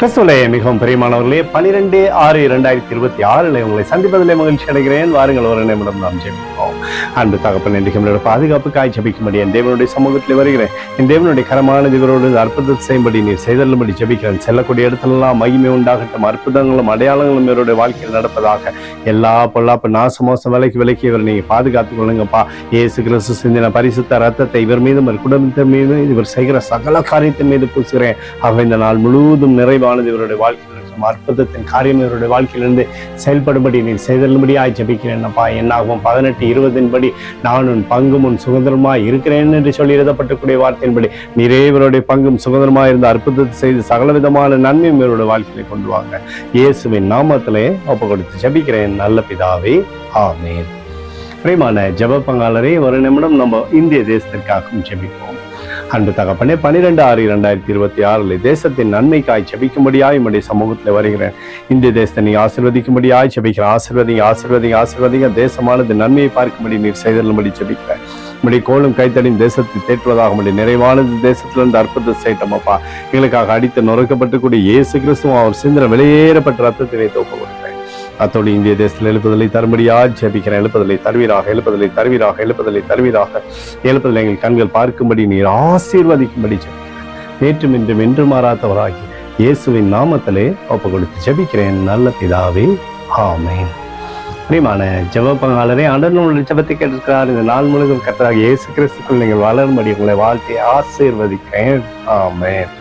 கிறிஸ்துவிலே மிகவும் பிரியமானவர்களே, 12/6/2026 உங்களை சந்திப்பதிலே மகிழ்ச்சி அடைகிறேன். வாருங்கள், ஒரு நிமிடம் நாம் ஜெபிப்போம். அன்பு தகப்பன், இன்றைக்கு நம்மளுடைய பாதுகாப்புக்காய் ஜெபிக்கும்படி என் தேவனுடைய சமூகத்தில் வருகிறேன். என் தேவனுடைய கரமான இவரோடு அற்புதத்தை செய்யும்படி நீர் செய்தல்லும்படி ஜெபிக்கிறேன். செல்லக்கூடிய இடத்துலலாம் மகிமை உண்டாகட்டும். அற்புதங்களும் அடையாளங்களும் இவருடைய வாழ்க்கையில் நடப்பதாக. எல்லா பொல்லாப்பு நாசமோசம் விலக்கி இவர் நீங்க பாதுகாத்துக் கொள்ளுங்கப்பா. இயேசு கிறிஸ்து சிந்தின பரிசுத்த ரத்தத்தை இவர் மீதும் இவர் குடும்பத்தின் மீதும் இவர் செய்கிற சகல காரியத்தின் மீது பூசுகிறேன். ஆக இந்த நாள் முழுவதும் நிறைவானது இவருடைய வாழ்க்கையில் அற்புதத்தின் காரியம் இவருடைய வாழ்க்கையிலிருந்து செயல்படும்படி நீர் செய்தல்படியாய் ஜெபிக்கிறேன். அப்பா, என்னாகும் 18:20 நான் உன் பங்கும் உன் சுதந்திரமாய் இருக்கிறேன் என்று சொல்லி எழுதப்பட்டக்கூடிய வார்த்தையின்படி நீரே இவருடைய பங்கும் சுதந்திரமாய் இருந்த அற்புதத்தை செய்து சகல விதமான நன்மையும் இவருடைய வாழ்க்கையில கொண்டு வாங்க. இயேசுவின் நாமத்திலே ஒப்பு கொடுத்து ஜெபிக்கிறேன் நல்ல பிதாவே, ஆமென். பிரியமான ஜெப பங்காளரே, ஒரு நிமிடம் நம்ம இந்திய தேசத்திற்காகவும் ஜெபிப்போம். அன்பு தகப்பனே, 12/6/2026 தேசத்தின் நன்மைக்காய் ஜெபிக்கும்படியாய் உம்முடைய சமூகத்தில் வருகிறேன். இந்திய தேசத்தை நீ ஆசீர்வதிக்கும்படியாய் ஜெபிக்கிறேன். ஆசீர்வதிங்க. தேசமானது நன்மையை பார்க்கும்படி நீர் செய்தல்படி ஜெபிக்கிறேன். உம்முடைய கோலும் கைத்தடியும் தேசத்தை தேற்றுவதாக உம்முடைய நிறைவானது தேசத்திலிருந்து அற்புதத்தை செய்யட்டோமப்பா. எங்களுக்காக அடித்து நொறுக்கப்பட்டுக்கூடிய இயேசு கிறிஸ்துவும் அவர் சிந்தின வெளியேறப்பட்ட ரத்தத்தை வைத்து ஒப்பு கொடுக்கிறேன். அத்தோடு இந்திய தேசத்தில் எழுப்புதலை தரும்படியாக ஜெபிக்கிறேன். எழுப்புதலை தருவீராக. எங்கள் கண்கள் பார்க்கும்படி நீர் ஆசீர்வதிக்கும்படி ஜெபிக்கிறேன். நேற்றும் இன்றும் என்று மாறாதவராகி இயேசுவின் நாமத்திலே ஒப்பு கொடுத்து ஜெபிக்கிறேன் நல்ல பிதாவே, ஆமென். பிரியமான ஜெப பங்காளரே, ஆண்டவருடைய ஜெபத்தை கேட்டிருக்கிறார். இந்த நாள் முழுவதும் கர்த்தராகிய இயேசு கிறிஸ்துக்குள் நீங்கள் வளரும்படி உங்களை வாழ்த்தி ஆசீர்வதிக்கிறேன். ஆமென்.